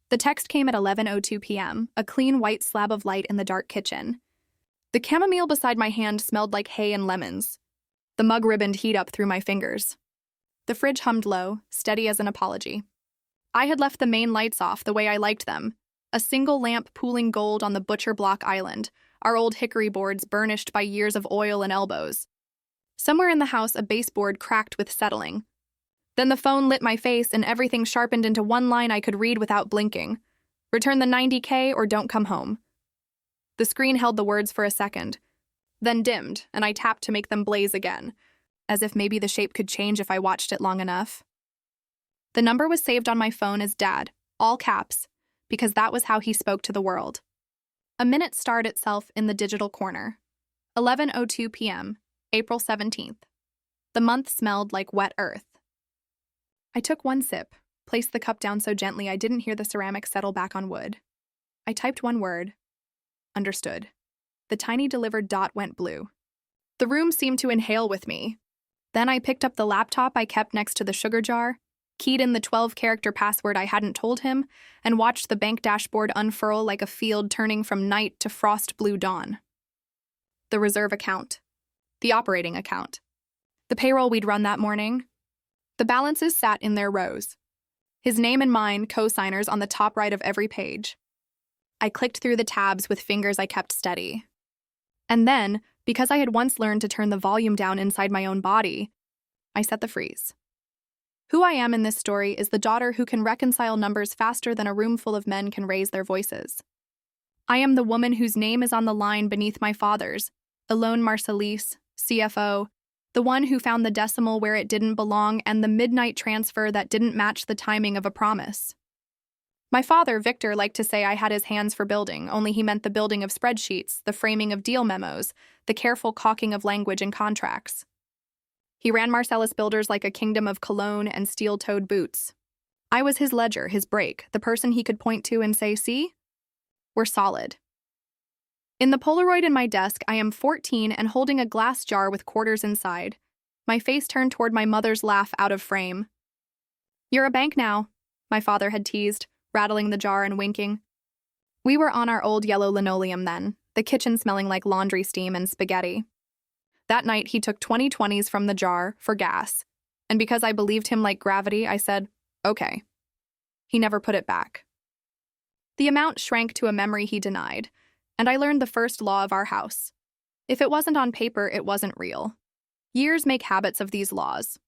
The text came at 11:02 p.m., a clean white slab of light in the dark kitchen. The chamomile beside my hand smelled like hay and lemons. The mug ribboned heat up through my fingers. The fridge hummed low, steady as an apology. I had left the main lights off the way I liked them, a single lamp pooling gold on the butcher block island, our old hickory boards burnished by years of oil and elbows. Somewhere in the house, a baseboard cracked with settling. Then the phone lit my face and everything sharpened into one line I could read without blinking. Return the $90K or don't come home. The screen held the words for a second, then dimmed, and I tapped to make them blaze again, as if maybe the shape could change if I watched it long enough. The number was saved on my phone as Dad, all caps, because that was how he spoke to the world. A minute starred itself in the digital corner. 11:02 p.m., April 17th. The month smelled like wet earth. I took one sip, placed the cup down so gently I didn't hear the ceramic settle back on wood. I typed one word. Understood. The tiny delivered dot went blue. The room seemed to inhale with me. Then I picked up the laptop I kept next to the sugar jar, keyed in the 12-character password I hadn't told him, and watched the bank dashboard unfurl like a field turning from night to frost blue dawn. The reserve account. The operating account. The payroll we'd run that morning. The balances sat in their rows. His name and mine, co-signers, on the top right of every page. I clicked through the tabs with fingers I kept steady. And then, because I had once learned to turn the volume down inside my own body, I set the freeze. Who I am in this story is the daughter who can reconcile numbers faster than a room full of men can raise their voices. I am the woman whose name is on the line beneath my father's, Elone Marcelise, CFO, the one who found the decimal where it didn't belong and the midnight transfer that didn't match the timing of a promise. My father, Victor, liked to say I had his hands for building, only he meant the building of spreadsheets, the framing of deal memos, the careful caulking of language and contracts. He ran Marcellus Builders like a kingdom of cologne and steel-toed boots. I was his ledger, his brake, the person he could point to and say, see? We're solid. In the Polaroid in my desk, I am 14 and holding a glass jar with quarters inside, my face turned toward my mother's laugh out of frame. You're a bank now, my father had teased, rattling the jar and winking. We were on our old yellow linoleum then, the kitchen smelling like laundry steam and spaghetti. That night, he took 2020s from the jar for gas, and because I believed him like gravity, I said, okay. He never put it back. The amount shrank to a memory he denied, and I learned the first law of our house. If it wasn't on paper, it wasn't real. Years make habits of these laws.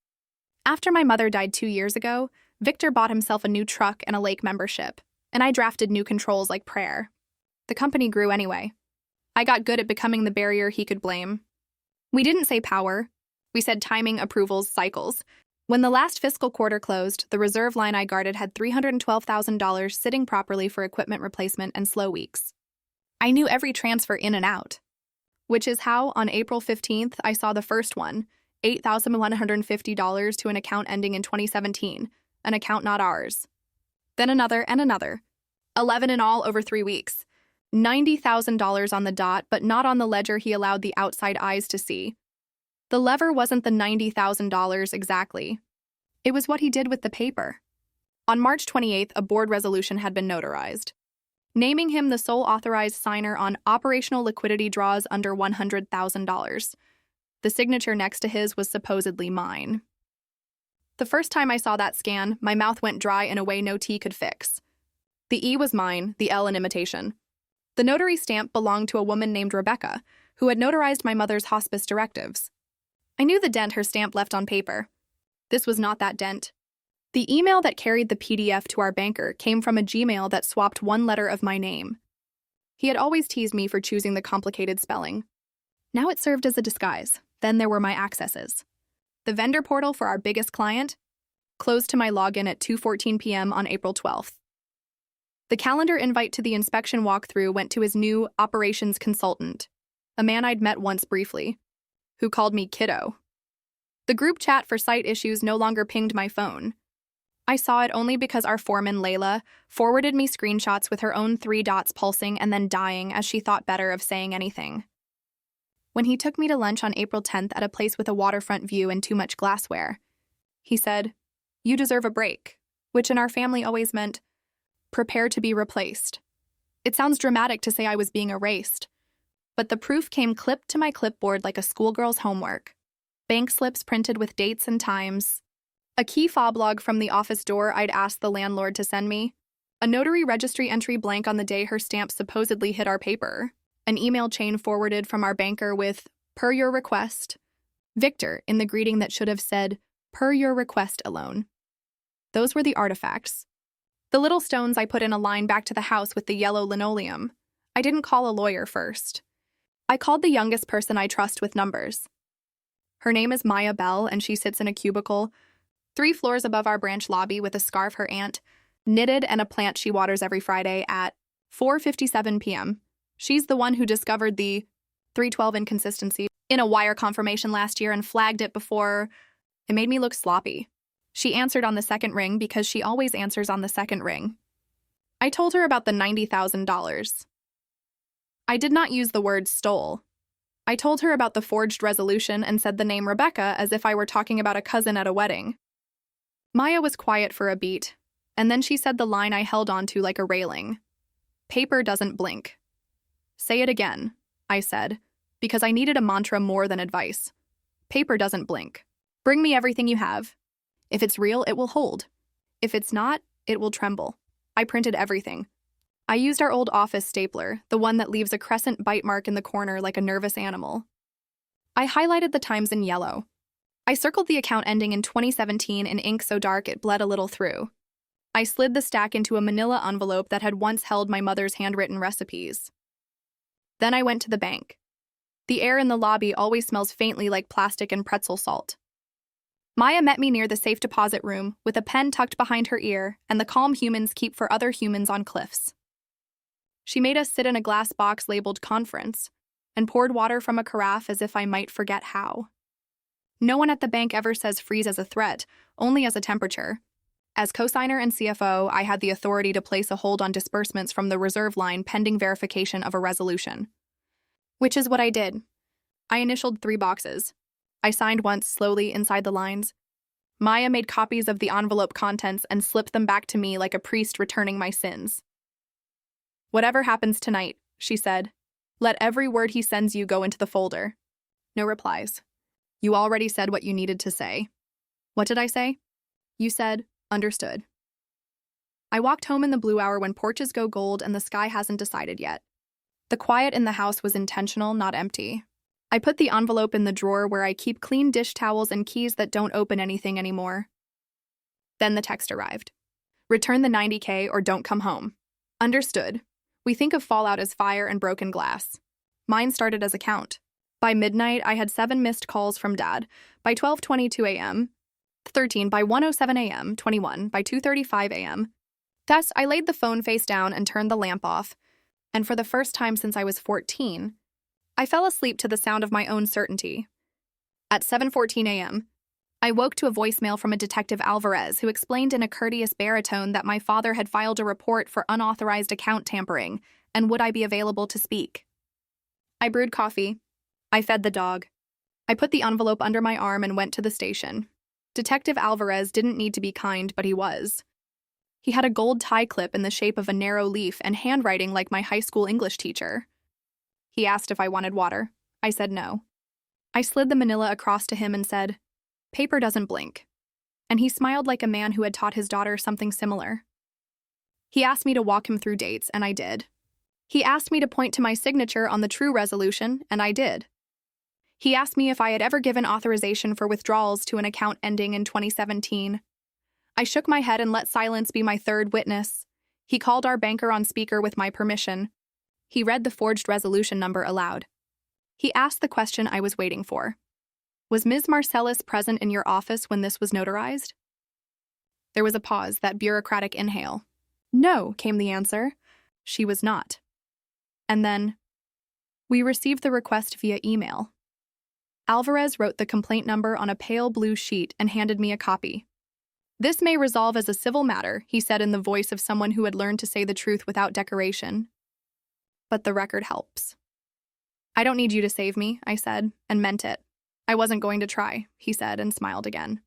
After my mother died 2 years ago, Victor bought himself a new truck and a lake membership, and I drafted new controls like prayer. The company grew anyway. I got good at becoming the barrier he could blame. We didn't say power. We said timing, approvals, cycles. When the last fiscal quarter closed, the reserve line I guarded had $312,000 sitting properly for equipment replacement and slow weeks. I knew every transfer in and out, which is how, on April 15th, I saw the first one, $8,150 to an account ending in 2017, an account not ours. Then another and another. 11 in all over 3 weeks. $90,000 on the dot, but not on the ledger he allowed the outside eyes to see. The lever wasn't the $90,000 exactly. It was what he did with the paper. On March 28th, a board resolution had been notarized, naming him the sole authorized signer on operational liquidity draws under $100,000. The signature next to his was supposedly mine. The first time I saw that scan, my mouth went dry in a way no tea could fix. The E was mine, the L an imitation. The notary stamp belonged to a woman named Rebecca, who had notarized my mother's hospice directives. I knew the dent her stamp left on paper. This was not that dent. The email that carried the PDF to our banker came from a Gmail that swapped one letter of my name. He had always teased me for choosing the complicated spelling. Now it served as a disguise. Then there were my accesses. The vendor portal for our biggest client closed to my login at 2:14 p.m. on April 12th. The calendar invite to the inspection walkthrough went to his new operations consultant, a man I'd met once briefly, who called me kiddo. The group chat for site issues no longer pinged my phone. I saw it only because our foreman, Layla, forwarded me screenshots with her own 3 dots pulsing and then dying as she thought better of saying anything. When he took me to lunch on April 10th at a place with a waterfront view and too much glassware, he said, "You deserve a break," which in our family always meant, prepare to be replaced. It sounds dramatic to say I was being erased, but the proof came clipped to my clipboard like a schoolgirl's homework. Bank slips printed with dates and times, a key fob log from the office door I'd asked the landlord to send me, a notary registry entry blank on the day her stamp supposedly hit our paper, an email chain forwarded from our banker with, "Per your request," Victor in the greeting that should have said, "Per your request alone." Those were the artifacts. The little stones I put in a line back to the house with the yellow linoleum. I didn't call a lawyer first. I called the youngest person I trust with numbers. Her name is Maya Bell, and she sits in a cubicle 3 floors above our branch lobby with a scarf her aunt knitted and a plant she waters every Friday at 4:57 p.m. She's the one who discovered the 312 inconsistency in a wire confirmation last year and flagged it before. It made me look sloppy. She answered on the second ring because she always answers on the second ring. I told her about the $90,000. I did not use the word stole. I told her about the forged resolution and said the name Rebecca as if I were talking about a cousin at a wedding. Maya was quiet for a beat, and then she said the line I held on to like a railing. Paper doesn't blink. Say it again, I said, because I needed a mantra more than advice. Paper doesn't blink. Bring me everything you have. If it's real, it will hold. If it's not, it will tremble. I printed everything. I used our old office stapler, the one that leaves a crescent bite mark in the corner like a nervous animal. I highlighted the times in yellow. I circled the account ending in 2017 in ink so dark it bled a little through. I slid the stack into a manila envelope that had once held my mother's handwritten recipes. Then I went to the bank. The air in the lobby always smells faintly like plastic and pretzel salt. Maya met me near the safe deposit room with a pen tucked behind her ear and the calm humans keep for other humans on cliffs. She made us sit in a glass box labeled conference and poured water from a carafe as if I might forget how. No one at the bank ever says freeze as a threat, only as a temperature. As cosigner and CFO, I had the authority to place a hold on disbursements from the reserve line pending verification of a resolution. Which is what I did. I initialed 3 boxes. I signed once slowly inside the lines. Maya made copies of the envelope contents and slipped them back to me like a priest returning my sins. "Whatever happens tonight," she said, "let every word he sends you go into the folder." No replies. "You already said what you needed to say." What did I say? You said, "Understood." I walked home in the blue hour when porches go gold and the sky hasn't decided yet. The quiet in the house was intentional, not empty. I put the envelope in the drawer where I keep clean dish towels and keys that don't open anything anymore. Then the text arrived. "Return the $90K or don't come home." Understood. We think of fallout as fire and broken glass. Mine started as a count. By midnight, I had 7 missed calls from Dad. By 12:22 a.m., 13, by 1:07 a.m., 21, by 2:35 a.m. Thus, I laid the phone face down and turned the lamp off, and for the first time since I was 14, I fell asleep to the sound of my own certainty. At 7:14 a.m., I woke to a voicemail from a Detective Alvarez who explained in a courteous baritone that my father had filed a report for unauthorized account tampering and would I be available to speak. I brewed coffee. I fed the dog. I put the envelope under my arm and went to the station. Detective Alvarez didn't need to be kind, but he was. He had a gold tie clip in the shape of a narrow leaf and handwriting like my high school English teacher. He asked if I wanted water. I said no. I slid the manila across to him and said, "Paper doesn't blink." And he smiled like a man who had taught his daughter something similar. He asked me to walk him through dates, and I did. He asked me to point to my signature on the true resolution, and I did. He asked me if I had ever given authorization for withdrawals to an account ending in 2017. I shook my head and let silence be my third witness. He called our banker on speaker with my permission. He read the forged resolution number aloud. He asked the question I was waiting for. "Was Ms. Marcellus present in your office when this was notarized?" There was a pause, that bureaucratic inhale. "No," came the answer. She was not. And then, "We received the request via email." Alvarez wrote the complaint number on a pale blue sheet and handed me a copy. "This may resolve as a civil matter," he said in the voice of someone who had learned to say the truth without decoration. "But the record helps." "I don't need you to save me," I said, and meant it. "I wasn't going to try," he said and smiled again.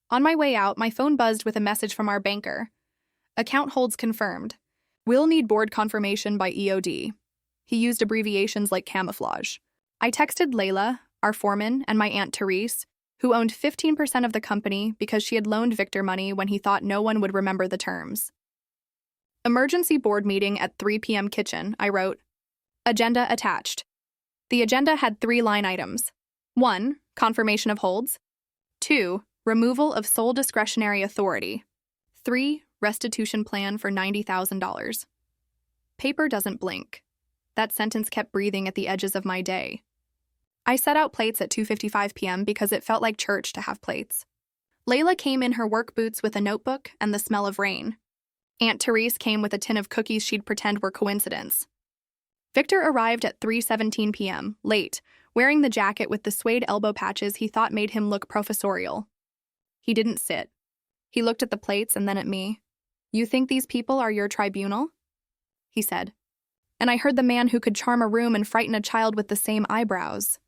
On my way out, my phone buzzed with a message from our banker. Account holds confirmed. Will need board confirmation by EOD. He used abbreviations like camouflage. I texted Layla, our foreman, and my Aunt Therese, who owned 15% of the company because she had loaned Victor money when he thought no one would remember the terms. Emergency board meeting at 3 p.m. kitchen, I wrote. Agenda attached. The agenda had 3 line items. 1. Confirmation of holds. 2. Removal of sole discretionary authority. 3. Restitution plan for $90,000. Paper doesn't blink. That sentence kept breathing at the edges of my day. I set out plates at 2:55 p.m. because it felt like church to have plates. Layla came in her work boots with a notebook and the smell of rain. Aunt Therese came with a tin of cookies she'd pretend were coincidence. Victor arrived at 3:17 p.m., late, wearing the jacket with the suede elbow patches he thought made him look professorial. He didn't sit. He looked at the plates and then at me. You think these people are your tribunal? He said. And I heard the man who could charm a room and frighten a child with the same eyebrows.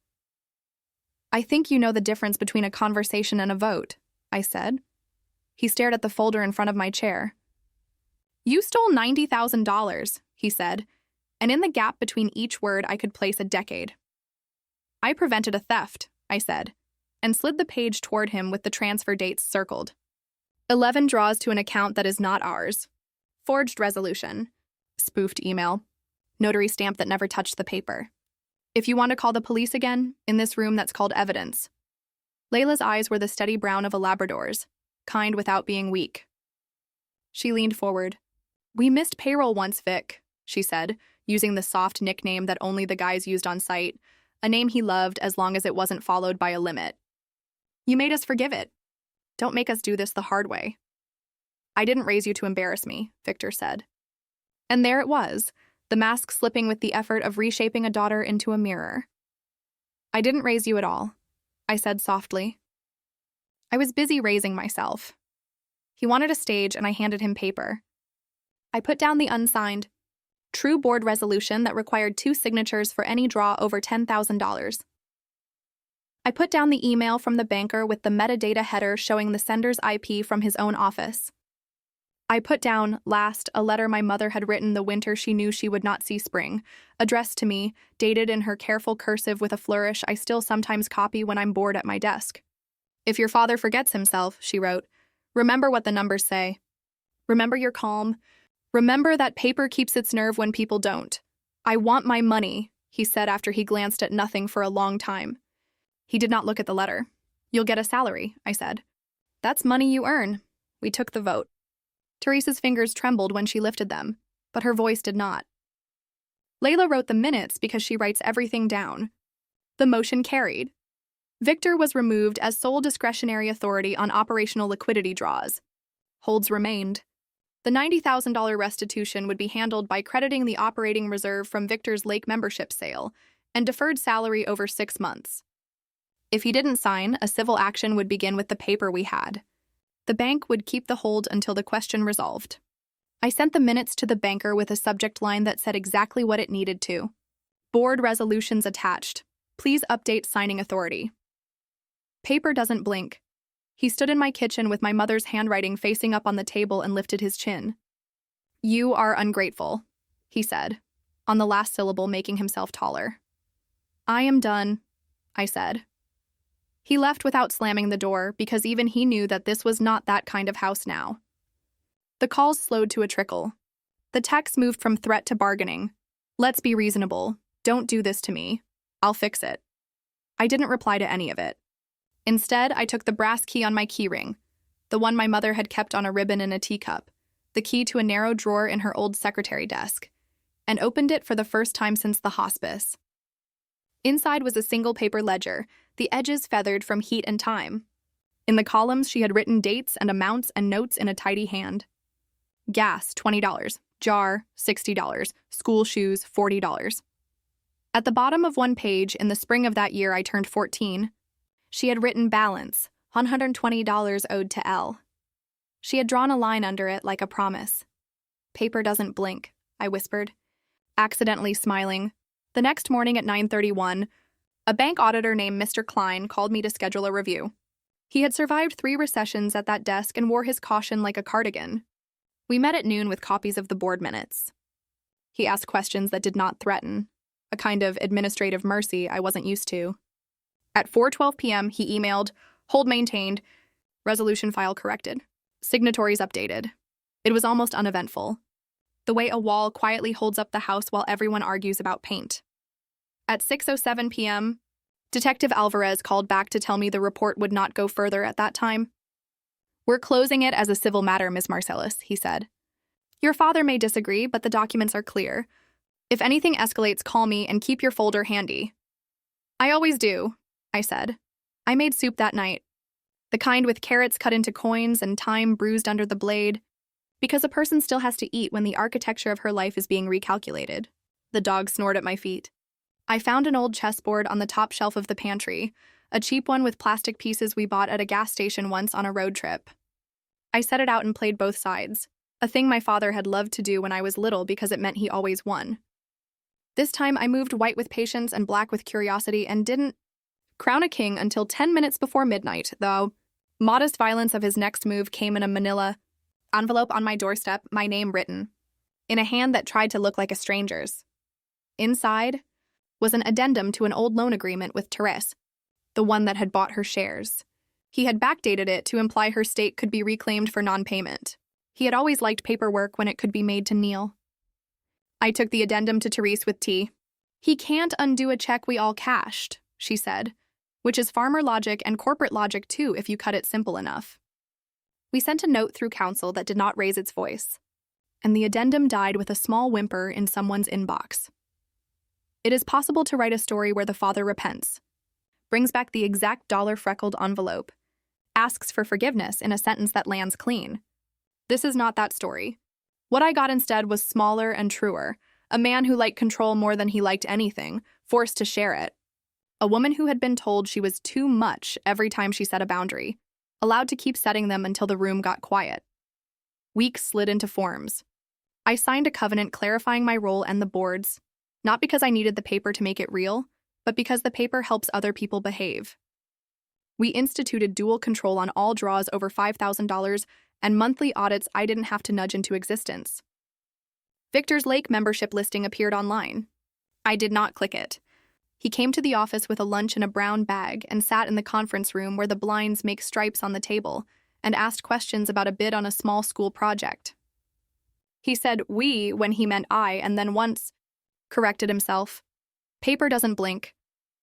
I think you know the difference between a conversation and a vote, I said. He stared at the folder in front of my chair. You stole $90,000, he said, and in the gap between each word I could place a decade. I prevented a theft, I said, and slid the page toward him with the transfer dates circled. 11 draws to an account that is not ours. Forged resolution. Spoofed email. Notary stamp that never touched the paper. If you want to call the police again, in this room that's called evidence. Layla's eyes were the steady brown of a Labrador's, kind without being weak. She leaned forward. We missed payroll once, Vic, she said, using the soft nickname that only the guys used on site, a name he loved as long as it wasn't followed by a limit. You made us forgive it. Don't make us do this the hard way. I didn't raise you to embarrass me, Victor said. And there it was, the mask slipping with the effort of reshaping a daughter into a mirror. I didn't raise you at all, I said softly. I was busy raising myself. He wanted a stage and I handed him paper. I put down the unsigned, true board resolution that required 2 signatures for any draw over $10,000. I put down the email from the banker with the metadata header showing the sender's IP from his own office. I put down, last, a letter my mother had written the winter she knew she would not see spring, addressed to me, dated in her careful cursive with a flourish I still sometimes copy when I'm bored at my desk. If your father forgets himself, she wrote, remember what the numbers say. Remember your calm. Remember that paper keeps its nerve when people don't. I want my money, he said after he glanced at nothing for a long time. He did not look at the letter. You'll get a salary, I said. That's money you earn. We took the vote. Therese's fingers trembled when she lifted them, but her voice did not. Layla wrote the minutes because she writes everything down. The motion carried. Victor was removed as sole discretionary authority on operational liquidity draws. Holds remained. The $90,000 restitution would be handled by crediting the operating reserve from Victor's Lake membership sale and deferred salary over 6 months. If he didn't sign, a civil action would begin with the paper we had. The bank would keep the hold until the question resolved. I sent the minutes to the banker with a subject line that said exactly what it needed to. Board resolutions attached. Please update signing authority. Paper doesn't blink. He stood in my kitchen with my mother's handwriting facing up on the table and lifted his chin. You are ungrateful, he said, on the last syllable making himself taller. I am done, I said. He left without slamming the door because even he knew that this was not that kind of house now. The calls slowed to a trickle. The texts moved from threat to bargaining. Let's be reasonable. Don't do this to me. I'll fix it. I didn't reply to any of it. Instead, I took the brass key on my keyring, the one my mother had kept on a ribbon in a teacup, the key to a narrow drawer in her old secretary desk, and opened it for the first time since the hospice. Inside was a single paper ledger, the edges feathered from heat and time. In the columns, she had written dates and amounts and notes in a tidy hand. Gas, $20. Jar, $60. School shoes, $40. At the bottom of one page, in the spring of that year I turned 14, she had written balance, $120 owed to L. She had drawn a line under it like a promise. Paper doesn't blink, I whispered, accidentally smiling. The next morning at 9:31, a bank auditor named Mr. Klein called me to schedule a review. He had survived 3 recessions at that desk and wore his caution like a cardigan. We met at noon with copies of the board minutes. He asked questions that did not threaten, a kind of administrative mercy I wasn't used to. At 4:12 p.m., he emailed, hold maintained, resolution file corrected, signatories updated. It was almost uneventful, the way a wall quietly holds up the house while everyone argues about paint. At 6:07 p.m., Detective Alvarez called back to tell me the report would not go further at that time. We're closing it as a civil matter, Ms. Marcellus, he said. Your father may disagree, but the documents are clear. If anything escalates, call me and keep your folder handy. I always do, I said. I made soup that night. The kind with carrots cut into coins and thyme bruised under the blade, because a person still has to eat when the architecture of her life is being recalculated. The dog snored at my feet. I found an old chessboard on the top shelf of the pantry, a cheap one with plastic pieces we bought at a gas station once on a road trip. I set it out and played both sides, a thing my father had loved to do when I was little because it meant he always won. This time I moved white with patience and black with curiosity and didn't crown a king until 10 minutes before midnight, though modest violence of his next move came in a manila envelope on my doorstep, my name written, in a hand that tried to look like a stranger's. Inside was an addendum to an old loan agreement with Therese, the one that had bought her shares. He had backdated it to imply her stake could be reclaimed for non-payment. He had always liked paperwork when it could be made to kneel. I took the addendum to Therese with tea. He can't undo a check we all cashed, she said, which is farmer logic and corporate logic too if you cut it simple enough. We sent a note through counsel that did not raise its voice, and the addendum died with a small whimper in someone's inbox. It is possible to write a story where the father repents, brings back the exact dollar-freckled envelope, asks for forgiveness in a sentence that lands clean. This is not that story. What I got instead was smaller and truer, a man who liked control more than he liked anything, forced to share it. A woman who had been told she was too much every time she set a boundary, allowed to keep setting them until the room got quiet. Weeks slid into forms. I signed a covenant clarifying my role and the board's, not because I needed the paper to make it real, but because the paper helps other people behave. We instituted dual control on all draws over $5,000 and monthly audits I didn't have to nudge into existence. Victor's Lake membership listing appeared online. I did not click it. He came to the office with a lunch in a brown bag and sat in the conference room where the blinds make stripes on the table and asked questions about a bid on a small school project. He said we when he meant I and then once corrected himself. Paper doesn't blink.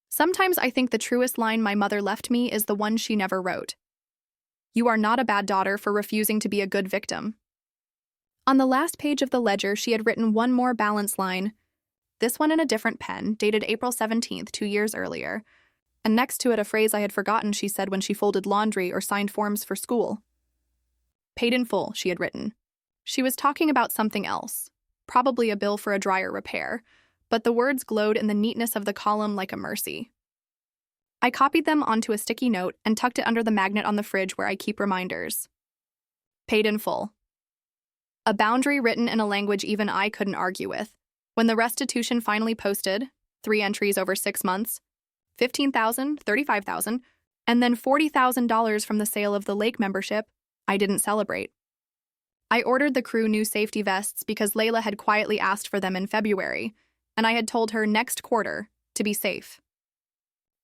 Sometimes I think the truest line my mother left me is the one she never wrote. You are not a bad daughter for refusing to be a good victim. On the last page of the ledger, she had written one more balance line, this one in a different pen, dated April 17th, 2 years earlier, and next to it a phrase I had forgotten she said when she folded laundry or signed forms for school. Paid in full, she had written. She was talking about something else, probably a bill for a dryer repair, but the words glowed in the neatness of the column like a mercy. I copied them onto a sticky note and tucked it under the magnet on the fridge where I keep reminders. Paid in full. A boundary written in a language even I couldn't argue with. When the restitution finally posted, 3 entries over 6 months, $15,000, $35,000, and then $40,000 from the sale of the lake membership, I didn't celebrate. I ordered the crew new safety vests because Layla had quietly asked for them in February, and I had told her next quarter to be safe.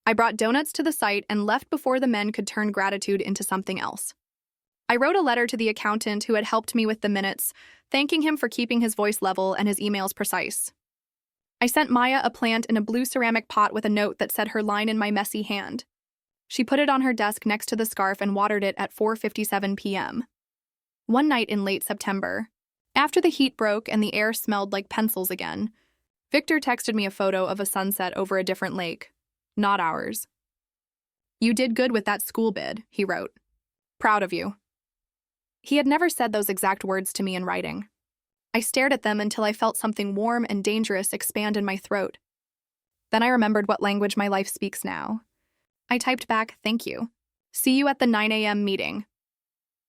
I brought donuts to the site and left before the men could turn gratitude into something else. I wrote a letter to the accountant who had helped me with the minutes, thanking him for keeping his voice level and his emails precise. I sent Maya a plant in a blue ceramic pot with a note that said her line in my messy hand. She put it on her desk next to the scarf and watered it at 4:57 p.m. One night in late September, after the heat broke and the air smelled like pencils again, Victor texted me a photo of a sunset over a different lake, not ours. You did good with that school bid, he wrote. Proud of you. He had never said those exact words to me in writing. I stared at them until I felt something warm and dangerous expand in my throat. Then I remembered what language my life speaks now. I typed back, thank you. See you at the 9 a.m. meeting.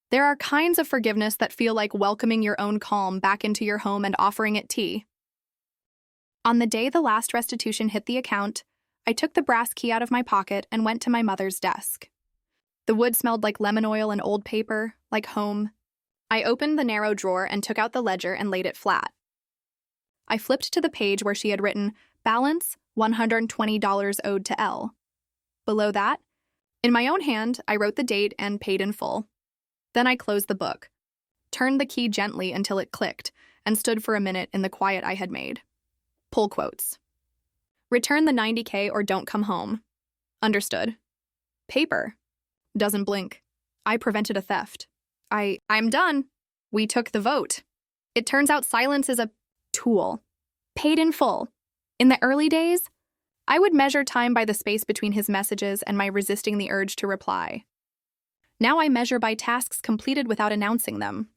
There are kinds of forgiveness that feel like welcoming your own calm back into your home and offering it tea. On the day the last restitution hit the account, I took the brass key out of my pocket and went to my mother's desk. The wood smelled like lemon oil and old paper, like home. I opened the narrow drawer and took out the ledger and laid it flat. I flipped to the page where she had written, balance, $120 owed to L. Below that, in my own hand, I wrote the date and paid in full. Then I closed the book, turned the key gently until it clicked, and stood for a minute in the quiet I had made. Pull quotes. Return the $90K or don't come home. Understood. Paper. Doesn't blink. I prevented a theft. I'm done. We took the vote. It turns out silence is a tool. Paid in full. In the early days, I would measure time by the space between his messages and my resisting the urge to reply. Now I measure by tasks completed without announcing them.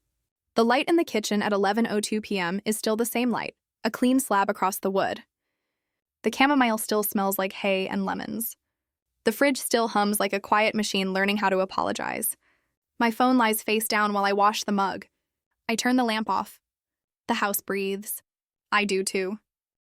The light in the kitchen at 11:02 p.m. is still the same light, a clean slab across the wood. The chamomile still smells like hay and lemons. The fridge still hums like a quiet machine learning how to apologize. My phone lies face down while I wash the mug. I turn the lamp off. The house breathes. I do too.